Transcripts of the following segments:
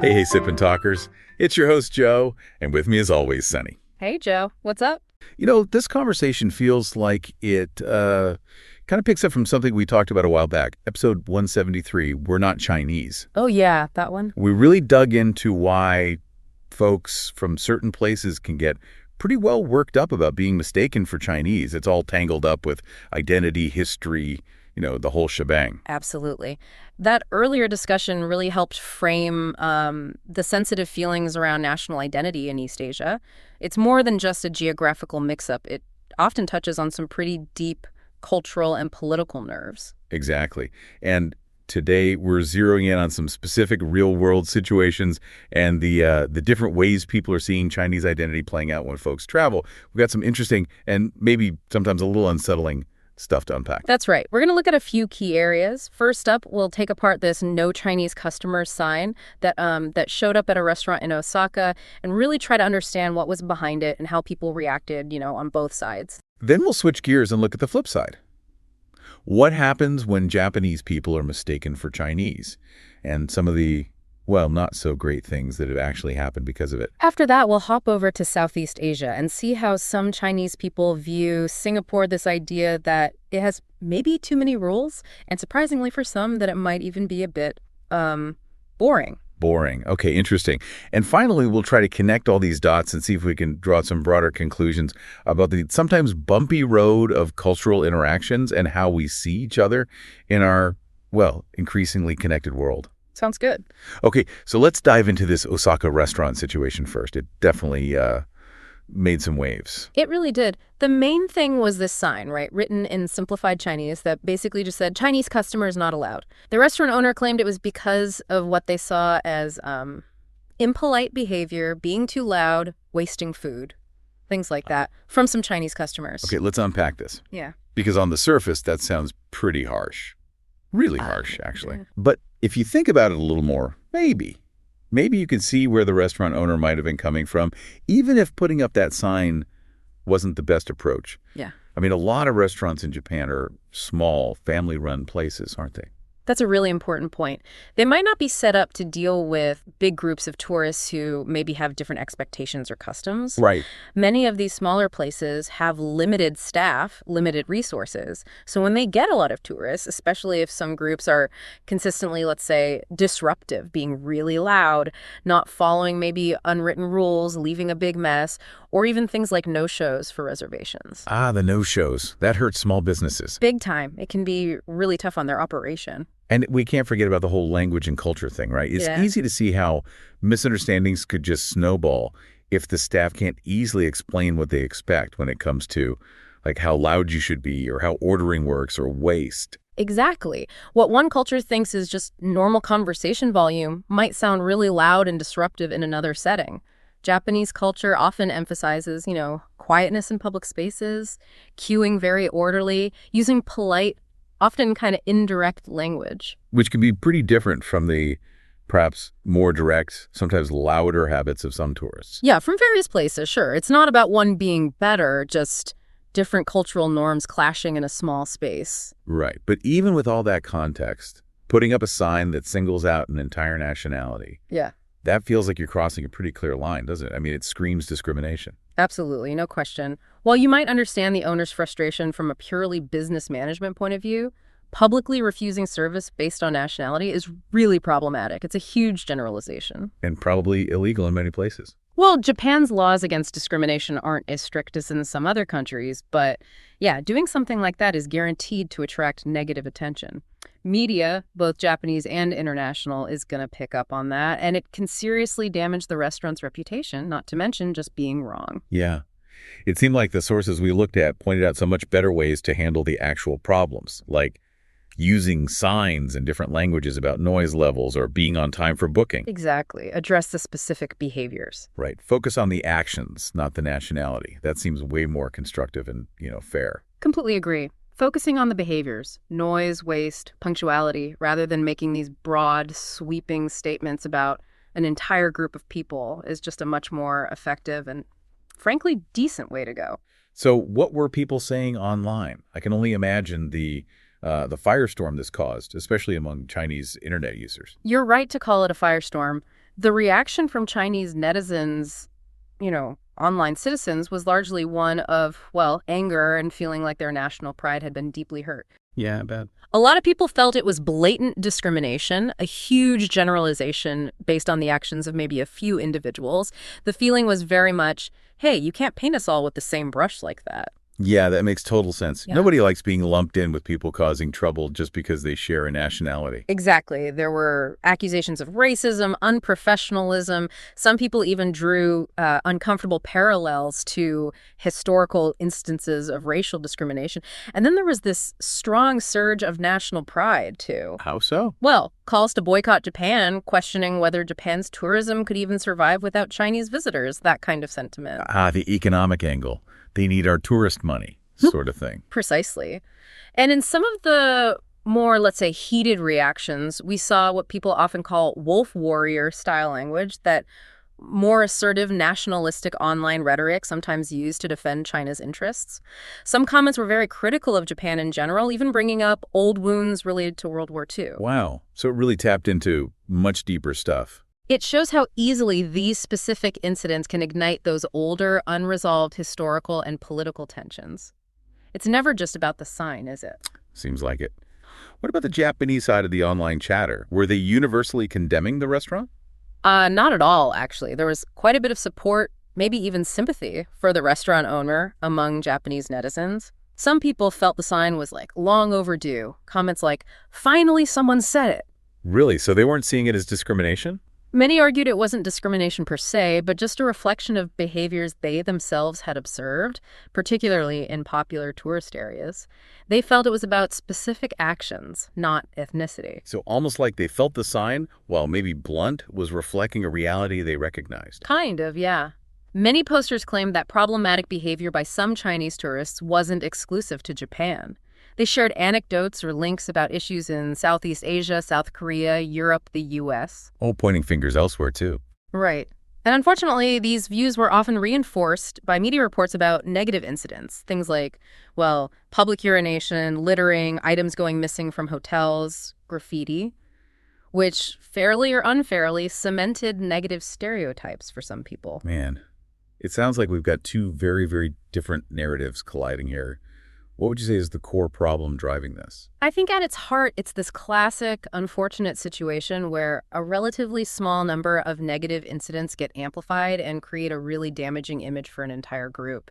Hey, Sip and Talkers. It's your host, Joe, and with me as always, Sunny. Hey, Joe. What's up? You know, this conversation feels like it kind of picks up from something we talked about a while back. Episode 173, We're Not Chinese. Oh, yeah, that one. We really dug into why folks from certain places can get pretty well worked up about being mistaken for Chinese. It's all tangled up with identity, history, the whole shebang. Absolutely. That earlier discussion really helped frame the sensitive feelings around national identity in East Asia. It's more than just a geographical mix-up. It often touches on some pretty deep cultural and political nerves. Exactly. And today we're zeroing in on some specific real-world situations and the different ways people are seeing Chinese identity playing out when folks travel. We've got some interesting and maybe sometimes a little unsettling stuff to unpack. That's right. We're going to look at a few key areas. First up, we'll take apart this "No Chinese Customers" sign that showed up at a restaurant in Osaka and really try to understand what was behind it and how people reacted, on both sides. Then we'll switch gears and look at the flip side. What happens when Japanese people are mistaken for Chinese? And some of the, not so great things that have actually happened because of it. After that, we'll hop over to Southeast Asia and see how some Chinese people view Singapore, this idea that it has maybe too many rules, and surprisingly for some, that it might even be a bit boring. Boring. Okay, interesting. And finally, we'll try to connect all these dots and see if we can draw some broader conclusions about the sometimes bumpy road of cultural interactions and how we see each other in our, increasingly connected world. Sounds good. Okay, so let's dive into this Osaka restaurant situation first. It definitely made some waves. It really did. The main thing was this sign, right, written in simplified Chinese that basically just said, "Chinese customers not allowed." The restaurant owner claimed it was because of what they saw as impolite behavior, being too loud, wasting food, things like that, from some Chinese customers. Okay, let's unpack this. Yeah. Because on the surface, that sounds pretty harsh. Really harsh, actually. Yeah. But if you think about it a little more, maybe you can see where the restaurant owner might have been coming from, even if putting up that sign wasn't the best approach. Yeah. I mean, a lot of restaurants in Japan are small, family-run places, aren't they? That's a really important point. They might not be set up to deal with big groups of tourists who maybe have different expectations or customs. Right. Many of these smaller places have limited staff, limited resources. So when they get a lot of tourists, especially if some groups are consistently, let's say, disruptive, being really loud, not following maybe unwritten rules, leaving a big mess, or even things like no-shows for reservations. Ah, the no-shows. That hurts small businesses. Big time. It can be really tough on their operation. And we can't forget about the whole language and culture thing, right? It's easy to see how misunderstandings could just snowball if the staff can't easily explain what they expect when it comes to like how loud you should be or how ordering works or waste. Exactly. What one culture thinks is just normal conversation volume might sound really loud and disruptive in another setting. Japanese culture often emphasizes, quietness in public spaces, queuing very orderly, using polite, often kind of indirect language. Which can be pretty different from the perhaps more direct, sometimes louder habits of some tourists. Yeah, from various places, sure. It's not about one being better, just different cultural norms clashing in a small space. Right. But even with all that context, putting up a sign that singles out an entire nationality. Yeah. That feels like you're crossing a pretty clear line, doesn't it? I mean, it screams discrimination. Absolutely, no question. While you might understand the owner's frustration from a purely business management point of view, publicly refusing service based on nationality is really problematic. It's a huge generalization. And probably illegal in many places. Well, Japan's laws against discrimination aren't as strict as in some other countries, but yeah, doing something like that is guaranteed to attract negative attention. Media, both Japanese and international, is going to pick up on that, and it can seriously damage the restaurant's reputation, not to mention just being wrong. Yeah. It seemed like the sources we looked at pointed out so much better ways to handle the actual problems, like using signs in different languages about noise levels or being on time for booking. Exactly. Address the specific behaviors. Right. Focus on the actions, not the nationality. That seems way more constructive and, fair. Completely agree. Focusing on the behaviors, noise, waste, punctuality, rather than making these broad, sweeping statements about an entire group of people is just a much more effective and, frankly, decent way to go. So what were people saying online? I can only imagine the firestorm this caused, especially among Chinese internet users. You're right to call it a firestorm. The reaction from Chinese netizens, online citizens, was largely one of, well, anger and feeling like their national pride had been deeply hurt. Yeah, I bet. A lot of people felt it was blatant discrimination, a huge generalization based on the actions of maybe a few individuals. The feeling was very much, hey, you can't paint us all with the same brush like that. Yeah, that makes total sense. Yeah. Nobody likes being lumped in with people causing trouble just because they share a nationality. Exactly. There were accusations of racism, unprofessionalism. Some people even drew uncomfortable parallels to historical instances of racial discrimination. And then there was this strong surge of national pride, too. How so? Well, calls to boycott Japan, questioning whether Japan's tourism could even survive without Chinese visitors, that kind of sentiment. The economic angle. They need our tourist money, sort of thing. Precisely. And in some of the more, let's say, heated reactions, we saw what people often call wolf warrior style language, that more assertive nationalistic online rhetoric sometimes used to defend China's interests. Some comments were very critical of Japan in general, even bringing up old wounds related to World War II. Wow. So it really tapped into much deeper stuff. It shows how easily these specific incidents can ignite those older, unresolved historical and political tensions. It's never just about the sign, is it? Seems like it. What about the Japanese side of the online chatter? Were they universally condemning the restaurant? Not at all, actually. There was quite a bit of support, maybe even sympathy, for the restaurant owner among Japanese netizens. Some people felt the sign was, long overdue. Comments like, finally someone said it. Really? So they weren't seeing it as discrimination? Many argued it wasn't discrimination per se, but just a reflection of behaviors they themselves had observed, particularly in popular tourist areas. They felt it was about specific actions, not ethnicity. So almost like they felt the sign, while maybe blunt, was reflecting a reality they recognized. Kind of, yeah. Many posters claimed that problematic behavior by some Chinese tourists wasn't exclusive to Japan. They shared anecdotes or links about issues in Southeast Asia, South Korea, Europe, the U.S. Oh, pointing fingers elsewhere, too. Right. And unfortunately, these views were often reinforced by media reports about negative incidents. Things like, public urination, littering, items going missing from hotels, graffiti, which fairly or unfairly cemented negative stereotypes for some people. Man, it sounds like we've got two very, very different narratives colliding here. What would you say is the core problem driving this? I think at its heart, it's this classic, unfortunate situation where a relatively small number of negative incidents get amplified and create a really damaging image for an entire group.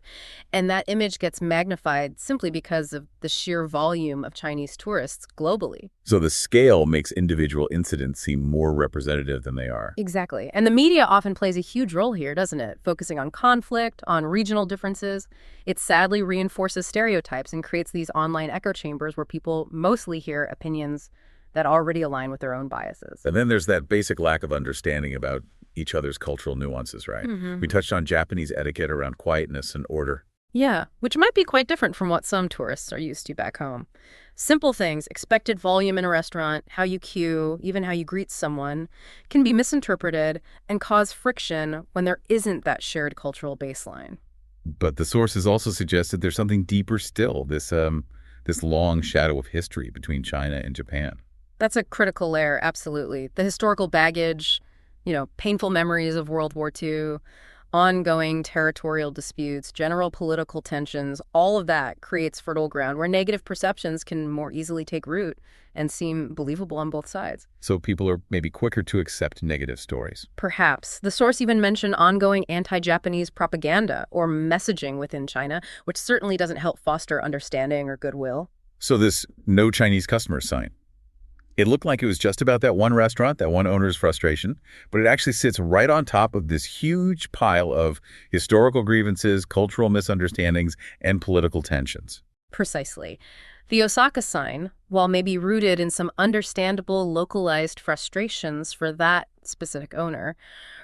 And that image gets magnified simply because of the sheer volume of Chinese tourists globally. So the scale makes individual incidents seem more representative than they are. Exactly. And the media often plays a huge role here, doesn't it? Focusing on conflict, on regional differences. It sadly reinforces stereotypes and creates these online echo chambers where people mostly hear opinions that already align with their own biases. And then there's that basic lack of understanding about each other's cultural nuances, right? Mm-hmm. We touched on Japanese etiquette around quietness and order. Yeah, which might be quite different from what some tourists are used to back home. Simple things, expected volume in a restaurant, how you queue, even how you greet someone, can be misinterpreted and cause friction when there isn't that shared cultural baseline. But the sources also suggested there's something deeper still, this long shadow of history between China and Japan. That's a critical layer, absolutely. The historical baggage, painful memories of World War II, ongoing territorial disputes, general political tensions, all of that creates fertile ground where negative perceptions can more easily take root and seem believable on both sides. So people are maybe quicker to accept negative stories. Perhaps. The source even mentioned ongoing anti-Japanese propaganda or messaging within China, which certainly doesn't help foster understanding or goodwill. So this no Chinese customers sign, it looked like it was just about that one restaurant, that one owner's frustration, but it actually sits right on top of this huge pile of historical grievances, cultural misunderstandings, and political tensions. Precisely. The Osaka sign, while maybe rooted in some understandable localized frustrations for that specific owner,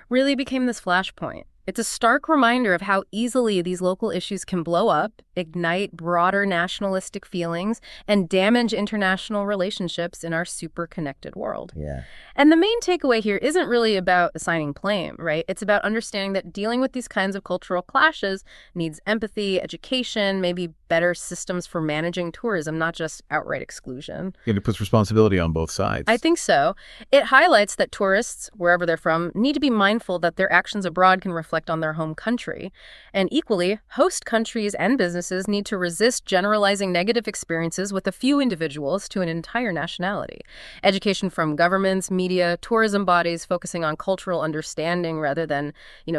really became this flashpoint. It's a stark reminder of how easily these local issues can blow up, ignite broader nationalistic feelings, and damage international relationships in our super connected world. Yeah. And the main takeaway here isn't really about assigning blame, right? It's about understanding that dealing with these kinds of cultural clashes needs empathy, education, maybe better systems for managing tourism, not just outright exclusion. And it puts responsibility on both sides. I think so. It highlights that tourists, wherever they're from, need to be mindful that their actions abroad can reflect on their home country. And equally, host countries and businesses need to resist generalizing negative experiences with a few individuals to an entire nationality. Education from governments, media, tourism bodies focusing on cultural understanding rather than,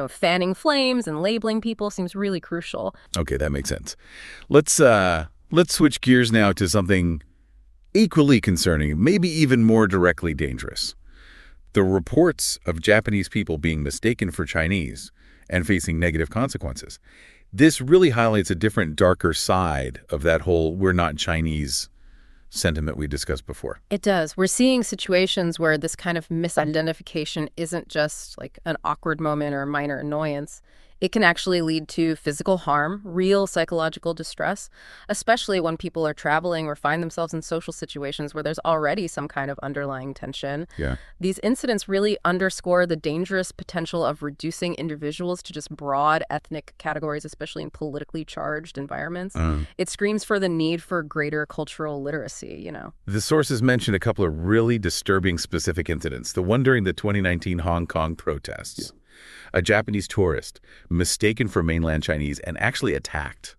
fanning flames and labeling people seems really crucial. Okay, that makes sense. Let's switch gears now to something equally concerning, maybe even more directly dangerous. The reports of Japanese people being mistaken for Chinese and facing negative consequences. This really highlights a different, darker side of that whole "we're not Chinese" sentiment we discussed before. It does. We're seeing situations where this kind of misidentification isn't just like an awkward moment or a minor annoyance. It can actually lead to physical harm, real psychological distress, especially when people are traveling or find themselves in social situations where there's already some kind of underlying tension. Yeah. These incidents really underscore the dangerous potential of reducing individuals to just broad ethnic categories, especially in politically charged environments. It screams for the need for greater cultural literacy, The sources mentioned a couple of really disturbing specific incidents. The one during the 2019 Hong Kong protests. Yeah. A Japanese tourist mistaken for mainland Chinese and actually attacked.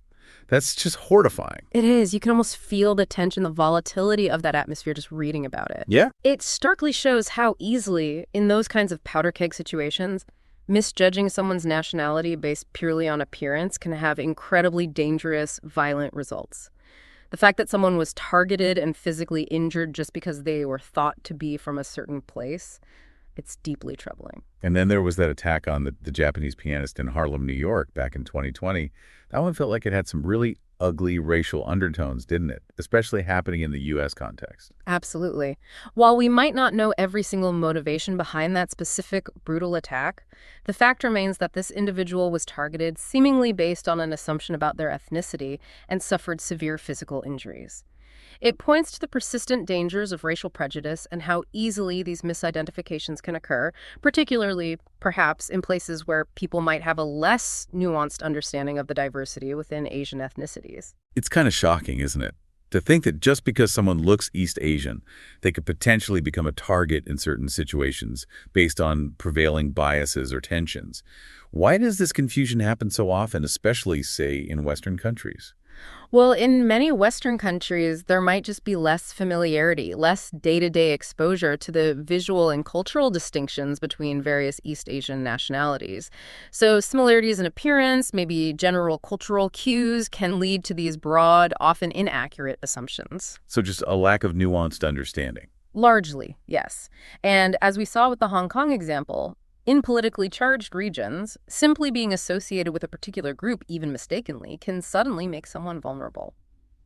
That's just horrifying. It is. You can almost feel the tension, the volatility of that atmosphere just reading about it. Yeah. It starkly shows how easily, in those kinds of powder keg situations, misjudging someone's nationality based purely on appearance can have incredibly dangerous, violent results. The fact that someone was targeted and physically injured just because they were thought to be from a certain place, it's deeply troubling. And then there was that attack on the Japanese pianist in Harlem, New York back in 2020. That one felt like it had some really ugly racial undertones, didn't it? Especially happening in the U.S. context. Absolutely. While we might not know every single motivation behind that specific brutal attack, the fact remains that this individual was targeted seemingly based on an assumption about their ethnicity and suffered severe physical injuries. It points to the persistent dangers of racial prejudice and how easily these misidentifications can occur, particularly, perhaps, in places where people might have a less nuanced understanding of the diversity within Asian ethnicities. It's kind of shocking, isn't it? To think that just because someone looks East Asian, they could potentially become a target in certain situations based on prevailing biases or tensions. Why does this confusion happen so often, especially, say, in Western countries? Well, in many Western countries, there might just be less familiarity, less day-to-day exposure to the visual and cultural distinctions between various East Asian nationalities. So similarities in appearance, maybe general cultural cues, can lead to these broad, often inaccurate assumptions. So just a lack of nuanced understanding. Largely, yes. And as we saw with the Hong Kong example, in politically charged regions, simply being associated with a particular group, even mistakenly, can suddenly make someone vulnerable.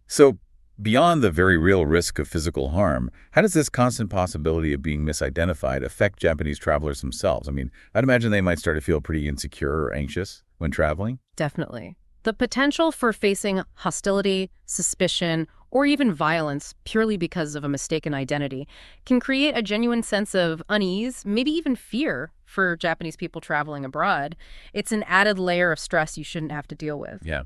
So, beyond the very real risk of physical harm, how does this constant possibility of being misidentified affect Japanese travelers themselves? I mean, I'd imagine they might start to feel pretty insecure or anxious when traveling. Definitely. The potential for facing hostility, suspicion, or even violence purely because of a mistaken identity can create a genuine sense of unease, maybe even fear for Japanese people traveling abroad. It's an added layer of stress you shouldn't have to deal with. Yeah.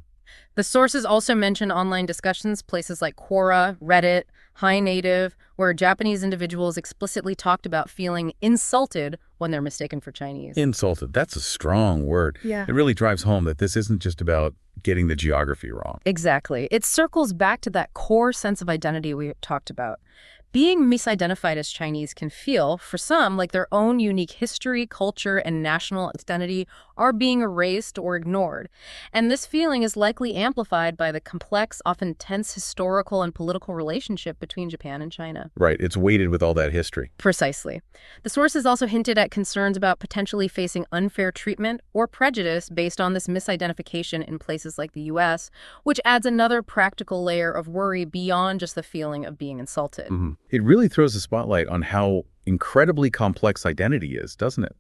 The sources also mention online discussions, places like Quora, Reddit, Hi Native, where Japanese individuals explicitly talked about feeling insulted when they're mistaken for Chinese. Insulted. That's a strong word. Yeah. It really drives home that this isn't just about getting the geography wrong. Exactly. It circles back to that core sense of identity we talked about. Being misidentified as Chinese can feel, for some, like their own unique history, culture, and national identity are being erased or ignored. And this feeling is likely amplified by the complex, often tense historical and political relationship between Japan and China. Right. It's weighted with all that history. Precisely. The sources also hinted at concerns about potentially facing unfair treatment or prejudice based on this misidentification in places like the U.S., which adds another practical layer of worry beyond just the feeling of being insulted. It really throws a spotlight on how incredibly complex identity is, doesn't it?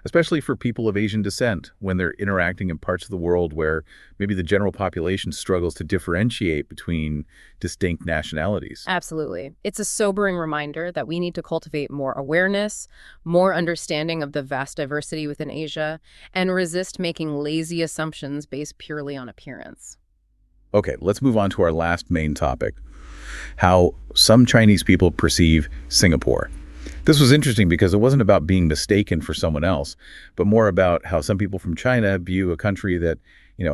Especially for people of Asian descent when they're interacting in parts of the world where maybe the general population struggles to differentiate between distinct nationalities. Absolutely. It's a sobering reminder that we need to cultivate more awareness, more understanding of the vast diversity within Asia, and resist making lazy assumptions based purely on appearance. Okay, let's move on to our last main topic, how some Chinese people perceive Singapore. This was interesting because it wasn't about being mistaken for someone else, but more about how some people from China view a country that,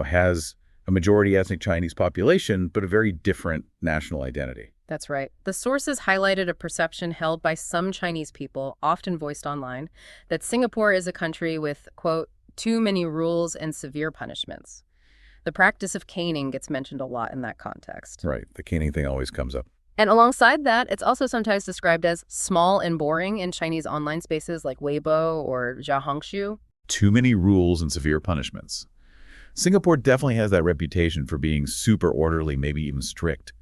has a majority ethnic Chinese population, but a very different national identity. That's right. The sources highlighted a perception held by some Chinese people, often voiced online, that Singapore is a country with, quote, too many rules and severe punishments. The practice of caning gets mentioned a lot in that context. Right. The caning thing always comes up. And alongside that, it's also sometimes described as small and boring in Chinese online spaces like Weibo or Xiaohongshu. Too many rules and severe punishments. Singapore definitely has that reputation for being super orderly, maybe even strict.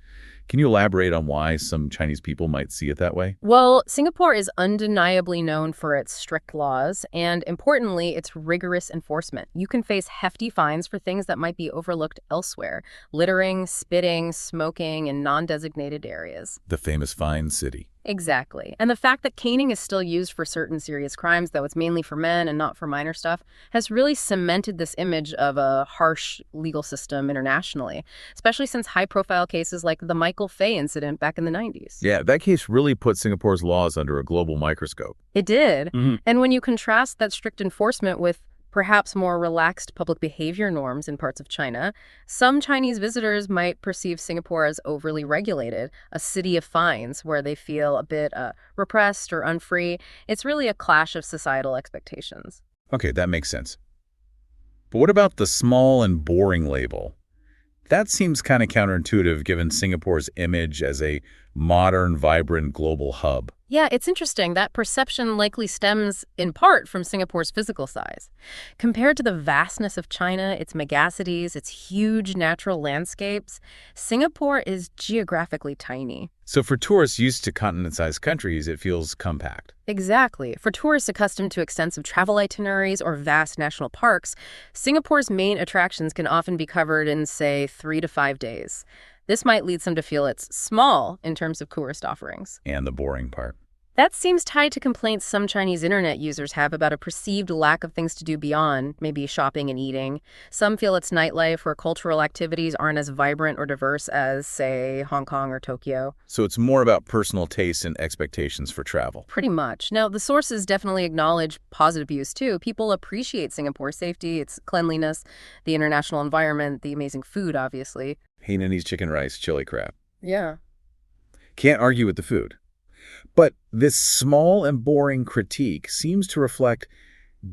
Can you elaborate on why some Chinese people might see it that way? Well, Singapore is undeniably known for its strict laws and, importantly, its rigorous enforcement. You can face hefty fines for things that might be overlooked elsewhere: littering, spitting, smoking in non-designated areas. The famous fine city. Exactly. And the fact that caning is still used for certain serious crimes, though it's mainly for men and not for minor stuff, has really cemented this image of a harsh legal system internationally, especially since high-profile cases like the Michael Fay incident back in the 90s. Yeah, that case really put Singapore's laws under a global microscope. It did. And when you contrast that strict enforcement with perhaps more relaxed public behavior norms in parts of China, some Chinese visitors might perceive Singapore as overly regulated, a city of fines where they feel a bit repressed or unfree. It's really a clash of societal expectations. Okay, that makes sense. But what about the small and boring label? That seems kind of counterintuitive given Singapore's image as a modern, vibrant global hub. Yeah, it's interesting. That perception likely stems in part from Singapore's physical size. Compared to the vastness of China, its megacities, its huge natural landscapes, Singapore is geographically tiny. So for tourists used to continent-sized countries, it feels compact. Exactly. For tourists accustomed to extensive travel itineraries or vast national parks, Singapore's main attractions can often be covered in, say, 3 to 5 days. This might lead some to feel it's small in terms of tourist offerings. And the boring part. That seems tied to complaints some Chinese internet users have about a perceived lack of things to do beyond maybe shopping and eating. Some feel it's nightlife or cultural activities aren't as vibrant or diverse as, say, Hong Kong or Tokyo. So it's more about personal tastes and expectations for travel. Pretty much. Now, the sources definitely acknowledge positive views, too. People appreciate Singapore's safety, its cleanliness, the international environment, the amazing food, obviously. Hainanese chicken rice, chili crab. Yeah. Can't argue with the food. But this small and boring critique seems to reflect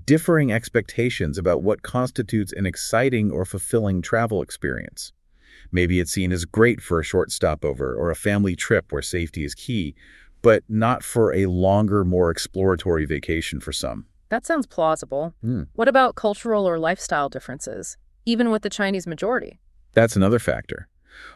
differing expectations about what constitutes an exciting or fulfilling travel experience. Maybe it's seen as great for a short stopover or a family trip where safety is key, but not for a longer, more exploratory vacation for some. That sounds plausible. What about cultural or lifestyle differences, even with the Chinese majority? That's another factor.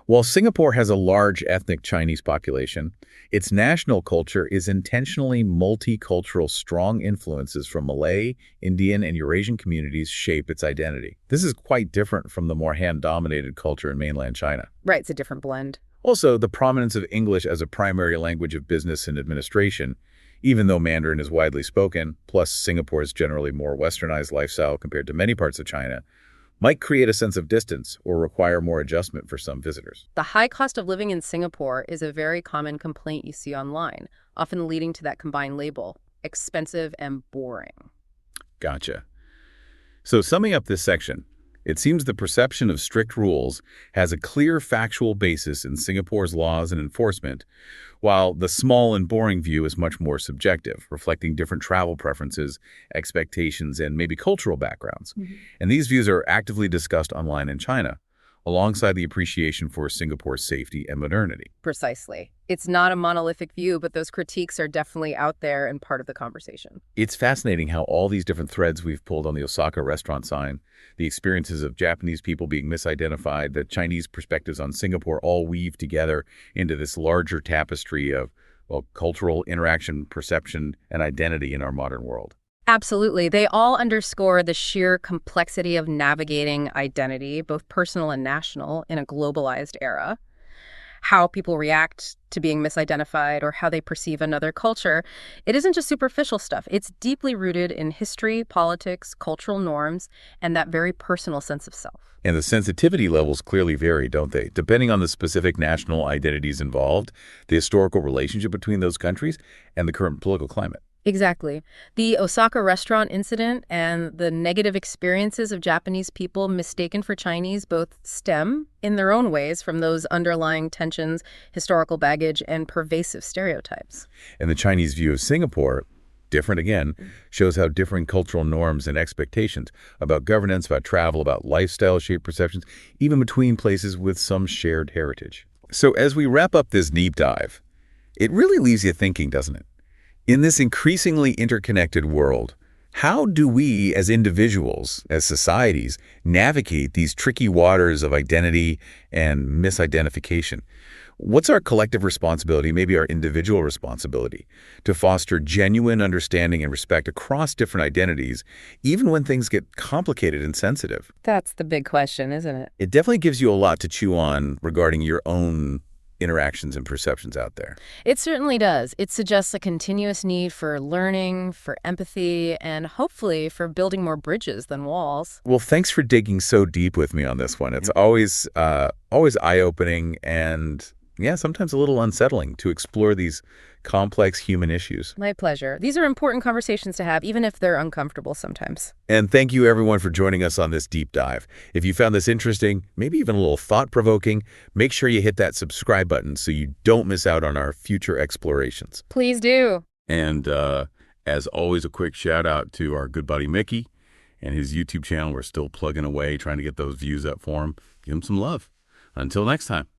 While Singapore has a large ethnic Chinese population, its national culture is intentionally multicultural. Strong influences from Malay, Indian, and Eurasian communities shape its identity. This is quite different from the more Han-dominated culture in mainland China. Right, it's a different blend. Also, the prominence of English as a primary language of business and administration, even though Mandarin is widely spoken, plus Singapore's generally more westernized lifestyle compared to many parts of China, might create a sense of distance or require more adjustment for some visitors. The high cost of living in Singapore is a very common complaint you see online, often leading to that combined label, expensive and boring. Gotcha. So summing up this section, it seems the perception of strict rules has a clear factual basis in Singapore's laws and enforcement, while the small and boring view is much more subjective, reflecting different travel preferences, expectations, and maybe cultural backgrounds. And these views are actively discussed online in China, alongside the appreciation for Singapore's safety and modernity. Precisely. It's not a monolithic view, but those critiques are definitely out there and part of the conversation. It's fascinating how all these different threads we've pulled on the Osaka restaurant sign, the experiences of Japanese people being misidentified, the Chinese perspectives on Singapore all weave together into this larger tapestry of well, cultural interaction, perception, and identity in our modern world. Absolutely. They all underscore the sheer complexity of navigating identity, both personal and national, in a globalized era. How people react to being misidentified or how they perceive another culture, it isn't just superficial stuff. It's deeply rooted in history, politics, cultural norms, and that very personal sense of self. And the sensitivity levels clearly vary, don't they? Depending on the specific national identities involved, the historical relationship between those countries, and the current political climate. Exactly. The Osaka restaurant incident and the negative experiences of Japanese people mistaken for Chinese both stem, in their own ways, from those underlying tensions, historical baggage, and pervasive stereotypes. And the Chinese view of Singapore, different again, shows how differing cultural norms and expectations about governance, about travel, about lifestyle shape perceptions, even between places with some shared heritage. So as we wrap up this deep dive, it really leaves you thinking, doesn't it? In this increasingly interconnected world, how do we as individuals, as societies, navigate these tricky waters of identity and misidentification? What's our collective responsibility, maybe our individual responsibility, to foster genuine understanding and respect across different identities, even when things get complicated and sensitive? That's the big question, isn't it? It definitely gives you a lot to chew on regarding your own interactions and perceptions out there. It certainly does. It suggests a continuous need for learning, for empathy, and hopefully for building more bridges than walls. Well, thanks for digging so deep with me on this one. It's always eye-opening and, yeah, sometimes a little unsettling to explore these complex human issues. My pleasure. These are important conversations to have, even if they're uncomfortable sometimes. And thank you, everyone, for joining us on this deep dive. If you found this interesting, maybe even a little thought-provoking, make sure you hit that subscribe button so you don't miss out on our future explorations. Please do. And as always, a quick shout-out to our good buddy Micky and his YouTube channel. We're still plugging away, trying to get those views up for him. Give him some love. Until next time.